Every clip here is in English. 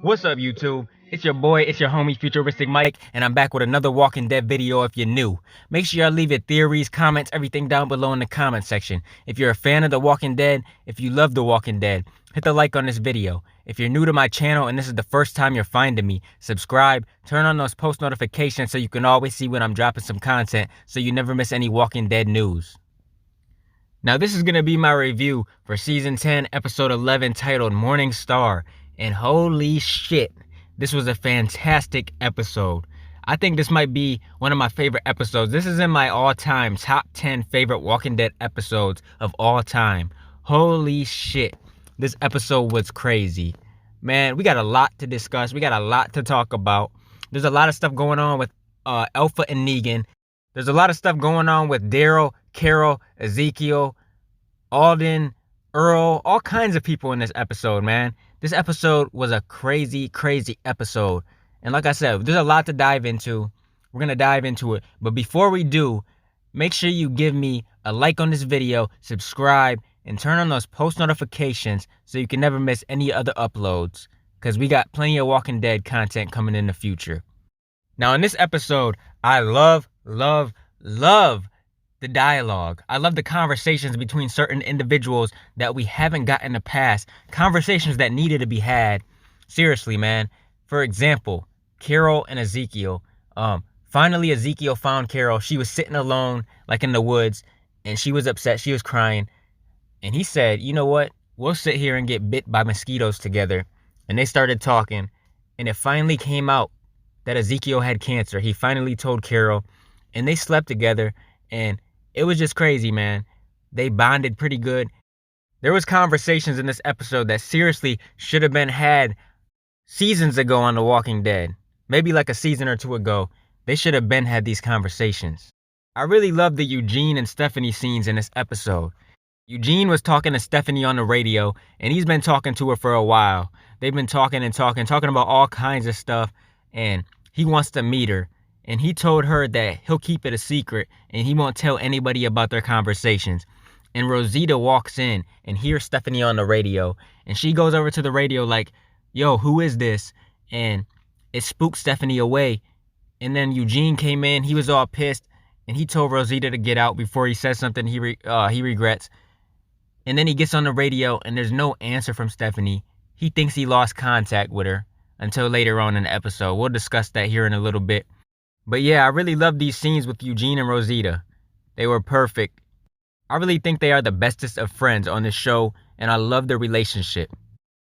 What's up, YouTube? It's your boy, it's your homie, Futuristic Mike, and I'm back with another Walking Dead video if you're new. Make sure y'all leave your theories, comments, everything down below in the comment section. If you're a fan of The Walking Dead, if you love The Walking Dead, hit the like on this video. If you're new to my channel and this is the first time you're finding me, subscribe, turn on those post notifications so you can always see when I'm dropping some content so you never miss any Walking Dead news. Now this is going to be my review for Season 10, Episode 11, titled Morning Star. And holy shit, this was a fantastic episode. I think this might be one of my favorite episodes. This is in my all-time top 10 favorite Walking Dead episodes of all time. Holy shit, this episode was crazy. Man, we got a lot to discuss. We got a lot to talk about. There's a lot of stuff going on with Alpha and Negan. There's a lot of stuff going on with Daryl, Carol, Ezekiel, Alden, Earl, all kinds of people in this episode, man. This episode was a crazy, crazy episode. And like I said, there's a lot to dive into. We're going to dive into it. But before we do, make sure you give me a like on this video, subscribe, and turn on those post notifications so you can never miss any other uploads. Because we got plenty of Walking Dead content coming in the future. Now, in this episode, I love the dialogue. I love the conversations between certain individuals that we haven't got in the past. Conversations that needed to be had. Seriously, man. For example, Carol and Ezekiel. Finally, Ezekiel found Carol. She was sitting alone, like in the woods, and she was upset. She was crying. And he said, you know what? We'll sit here and get bit by mosquitoes together. And they started talking. And it finally came out that Ezekiel had cancer. He finally told Carol. And they slept together. And it was just crazy, man. They bonded pretty good. There was conversations in this episode that seriously should have been had seasons ago on The Walking Dead. Maybe like a season or two ago. They should have been had these conversations. I really love the Eugene and Stephanie scenes in this episode. Eugene was talking to Stephanie on the radio, and he's been talking to her for a while. They've been talking about all kinds of stuff, and he wants to meet her. And he told her that he'll keep it a secret and he won't tell anybody about their conversations. And Rosita walks in and hears Stephanie on the radio. And she goes over to the radio like, yo, who is this? And it spooked Stephanie away. And then Eugene came in. He was all pissed. And he told Rosita to get out before he says something he regrets. And then he gets on the radio and there's no answer from Stephanie. He thinks he lost contact with her until later on in the episode. We'll discuss that here in a little bit. But yeah, I really love these scenes with Eugene and Rosita. They were perfect. I really think they are the bestest of friends on this show, and I love their relationship.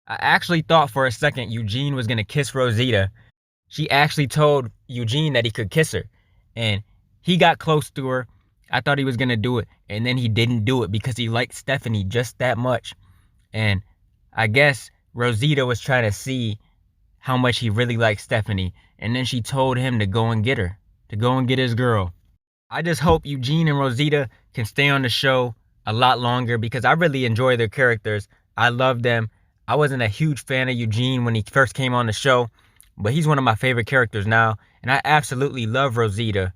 I actually thought for a second Eugene was going to kiss Rosita. She actually told Eugene that he could kiss her, and he got close to her. I thought he was going to do it, and then he didn't do it because he liked Stephanie just that much. And I guess Rosita was trying to see how much he really liked Stephanie, and then she told him to go and get her, to go and get his girl. I just hope Eugene and Rosita can stay on the show a lot longer because I really enjoy their characters. I love them. I wasn't a huge fan of Eugene when he first came on the show, but he's one of my favorite characters now, and I absolutely love Rosita.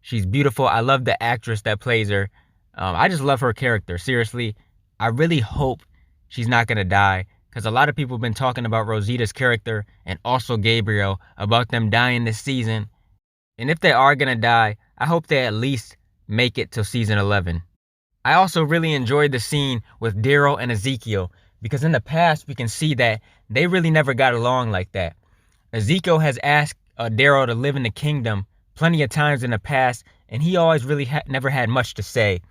She's beautiful. I love the actress that plays her. I just love her character. Seriously, I really hope she's not going to die. Because a lot of people have been talking about Rosita's character and also Gabriel, about them dying this season. And if they are going to die, I hope they at least make it till season 11. I also really enjoyed the scene with Daryl and Ezekiel, because in the past we can see that they really never got along like that. Ezekiel has asked Daryl to live in the kingdom plenty of times in the past, and he always really never had much to say.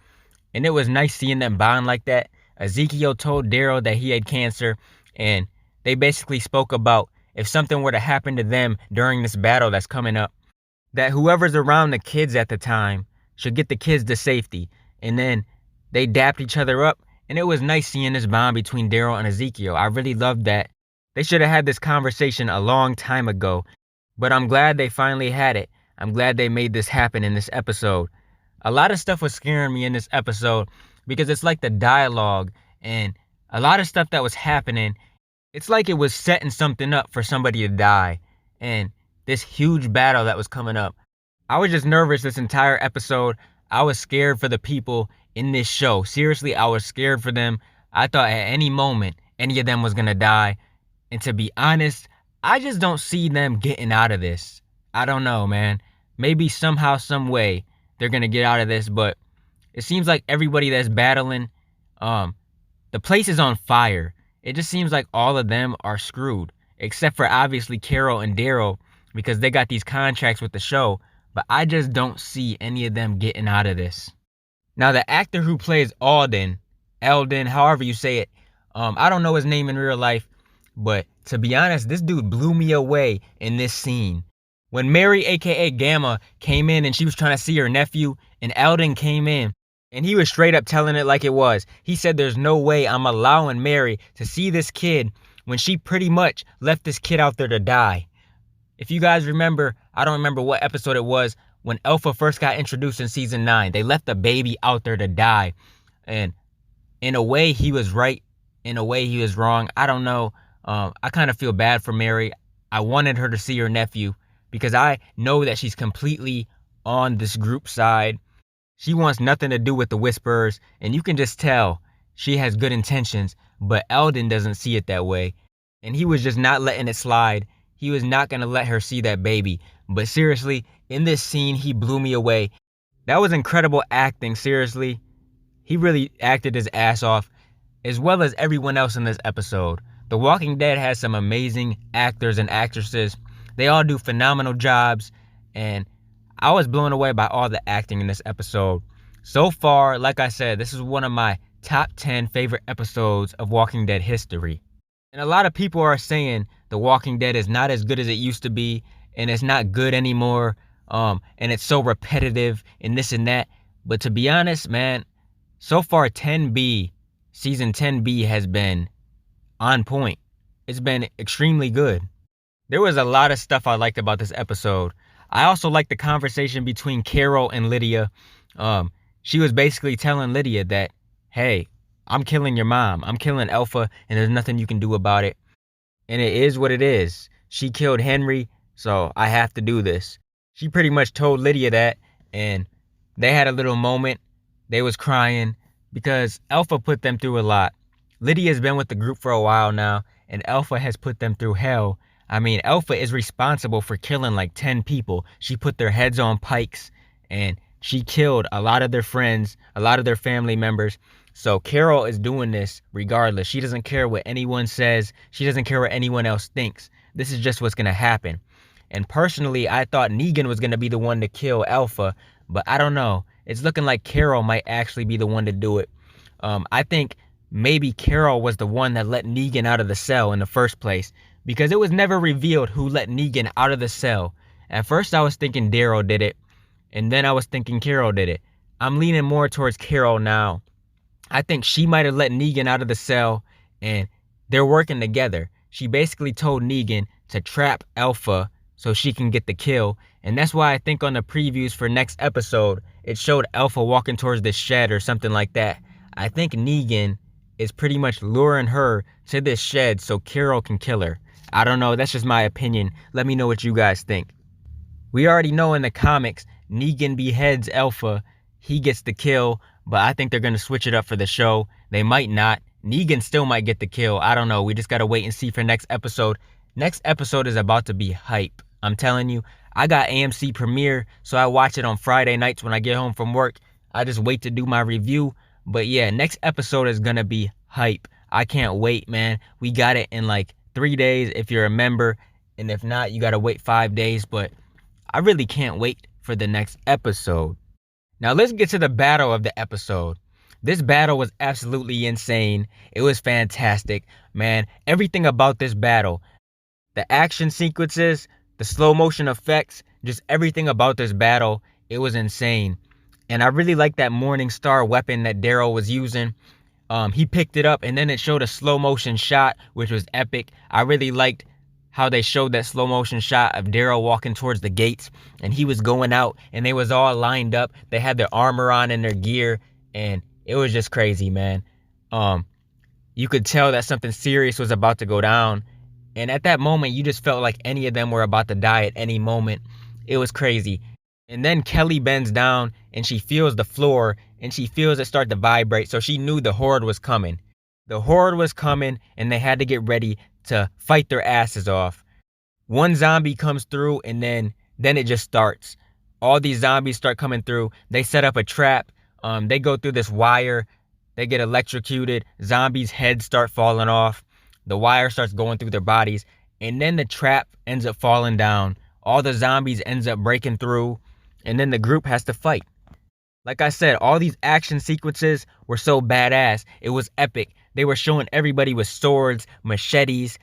And it was nice seeing them bond like that. Ezekiel told Daryl that he had cancer, and they basically spoke about if something were to happen to them during this battle that's coming up, that whoever's around the kids at the time should get the kids to safety. And then they dapped each other up, and it was nice seeing this bond between Daryl and Ezekiel. I really loved that. They should have had this conversation a long time ago, but I'm glad they finally had it. I'm glad they made this happen in this episode. A lot of stuff was scaring me in this episode, because it's like the dialogue and a lot of stuff that was happening. It's like it was setting something up for somebody to die. And this huge battle that was coming up. I was just nervous this entire episode. I was scared for the people in this show. Seriously, I was scared for them. I thought at any moment any of them was going to die. And to be honest, I just don't see them getting out of this. I don't know, man. Maybe somehow, some way, they're gonna get out of this, but it seems like everybody that's battling, um, the place is on fire. It just seems like all of them are screwed, except for obviously Carol and Daryl, because they got these contracts with the show. But I just don't see any of them getting out of this. Now, the actor who plays Eldon, however you say it, I don't know his name in real life, but to be honest, this dude blew me away in this scene. When Mary, aka Gamma, came in and she was trying to see her nephew, and Eldon came in, and he was straight up telling it like it was. He said, there's no way I'm allowing Mary to see this kid when she pretty much left this kid out there to die. If you guys remember, I don't remember what episode it was, when Alpha first got introduced in season 9, they left the baby out there to die. And in a way, he was right. In a way, he was wrong. I don't know. I kind of feel bad for Mary. I wanted her to see her nephew because I know that she's completely on this group side. She wants nothing to do with the Whisperers, and you can just tell she has good intentions, but Eldon doesn't see it that way. And he was just not letting it slide. He was not going to let her see that baby. But seriously, in this scene, he blew me away. That was incredible acting, seriously. He really acted his ass off, as well as everyone else in this episode. The Walking Dead has some amazing actors and actresses. They all do phenomenal jobs, and I was blown away by all the acting in this episode. So far, like I said, this is one of my top 10 favorite episodes of Walking Dead history. And a lot of people are saying The Walking Dead is not as good as it used to be, and it's not good anymore, and it's so repetitive and this and that. But to be honest, man, so far season 10B has been on point. It's been extremely good. There was a lot of stuff I liked about this episode. I also liked the conversation between Carol and Lydia. She was basically telling Lydia that, hey, I'm killing your mom. I'm killing Alpha, and there's nothing you can do about it. And it is what it is. She killed Henry, so I have to do this. She pretty much told Lydia that, and they had a little moment. They was crying because Alpha put them through a lot. Lydia's been with the group for a while now, and Alpha has put them through hell. I mean, Alpha is responsible for killing like 10 people. She put their heads on pikes, and she killed a lot of their friends, a lot of their family members. So Carol is doing this regardless. She doesn't care what anyone says. She doesn't care what anyone else thinks. This is just what's going to happen. And personally, I thought Negan was going to be the one to kill Alpha, but I don't know. It's looking like Carol might actually be the one to do it. I think maybe Carol was the one that let Negan out of the cell in the first place, because it was never revealed who let Negan out of the cell. At first I was thinking Daryl did it, and then I was thinking Carol did it. I'm leaning more towards Carol now. I think she might have let Negan out of the cell, and they're working together. She basically told Negan to trap Alpha so she can get the kill, and that's why I think on the previews for next episode, it showed Alpha walking towards the shed or something like that. I think Negan is pretty much luring her to this shed so Carol can kill her. I don't know, that's just my opinion. Let me know what you guys think. We already know in the comics, Negan beheads Alpha. He gets the kill, but I think they're going to switch it up for the show. They might not. Negan still might get the kill. I don't know. We just got to wait and see for next episode. Next episode is about to be hype. I'm telling you, I got AMC Premiere, so I watch it on Friday nights when I get home from work. I just wait to do my review. But yeah, next episode is going to be hype. I can't wait, man. We got it in like 3 days if you're a member. And if not, you got to wait 5 days. But I really can't wait for the next episode. Now let's get to the battle of the episode. This battle was absolutely insane. It was fantastic, man. Everything about this battle, the action sequences, the slow motion effects, just everything about this battle, it was insane. And I really like that Morning Star weapon that Daryl was using. He picked it up and then it showed a slow motion shot, which was epic. I really liked how they showed that slow motion shot of Daryl walking towards the gates, and he was going out, and they was all lined up. They had their armor on and their gear, and it was just crazy, man. You could tell that something serious was about to go down, and at that moment, you just felt like any of them were about to die at any moment. It was crazy. And then Kelly bends down, and she feels the floor, and she feels it start to vibrate, so she knew the Horde was coming. The Horde was coming, and they had to get ready to fight their asses off. One zombie comes through, and then it just starts. All these zombies start coming through. They set up a trap. They go through this wire. They get electrocuted. Zombies' heads start falling off. The wire starts going through their bodies. And then the trap ends up falling down. All the zombies ends up breaking through. And then the group has to fight. Like I said, all these action sequences were so badass. It was epic. They were showing everybody with swords, machetes,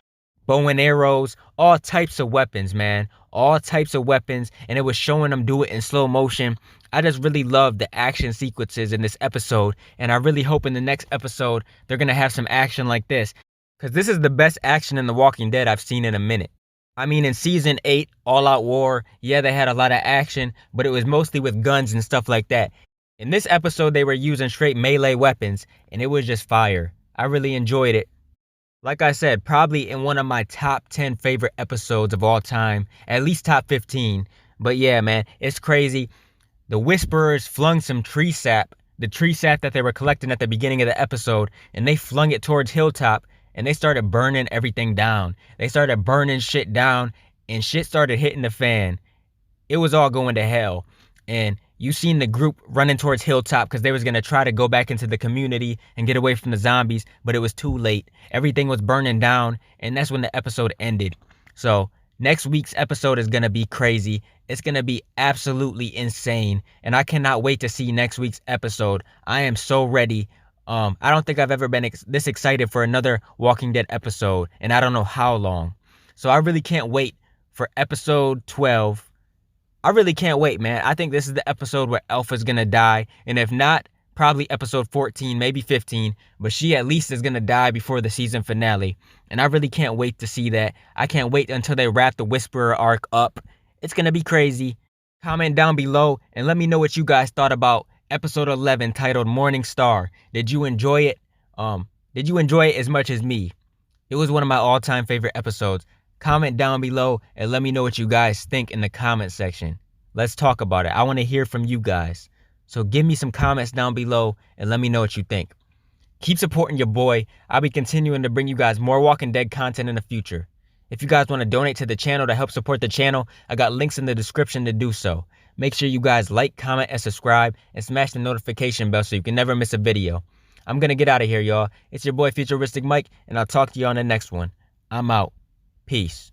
bow and arrows, all types of weapons, man. All types of weapons. And it was showing them do it in slow motion. I just really love the action sequences in this episode. And I really hope in the next episode, they're going to have some action like this. Because this is the best action in The Walking Dead I've seen in a minute. I mean, in Season 8, All Out War, yeah, they had a lot of action, but it was mostly with guns and stuff like that. In this episode, they were using straight melee weapons, and it was just fire. I really enjoyed it. Like I said, probably in one of my top 10 favorite episodes of all time, at least top 15. But yeah, man, it's crazy. The Whisperers flung some tree sap, the tree sap that they were collecting at the beginning of the episode, and they flung it towards Hilltop, and they started burning everything down. They started burning shit down, and shit started hitting the fan. It was all going to hell. And you seen the group running towards Hilltop because they was going to try to go back into the community and get away from the zombies, but it was too late. Everything was burning down, and that's when the episode ended. So next week's episode is going to be crazy. It's going to be absolutely insane, and I cannot wait to see next week's episode. I am so ready. I don't think I've ever been this excited for another Walking Dead episode, and I don't know how long. So I really can't wait for episode 12. I really can't wait, man. I think this is the episode where Alpha's gonna die. And if not, probably episode 14, maybe 15. But she at least is gonna die before the season finale. And I really can't wait to see that. I can't wait until they wrap the Whisperer arc up. It's gonna be crazy. Comment down below and let me know what you guys thought about episode 11 titled Morning Star. Did you enjoy it? Did you enjoy it as much as me? It was one of my all-time favorite episodes. Comment down below and let me know what you guys think in the comment section. Let's talk about it. I want to hear from you guys. So give me some comments down below and let me know what you think. Keep supporting your boy. I'll be continuing to bring you guys more Walking Dead content in the future. If you guys want to donate to the channel to help support the channel, I got links in the description to do so. Make sure you guys like, comment, and subscribe, and smash the notification bell so you can never miss a video. I'm going to get out of here, y'all. It's your boy Futuristic Mike, and I'll talk to you on the next one. I'm out. Peace.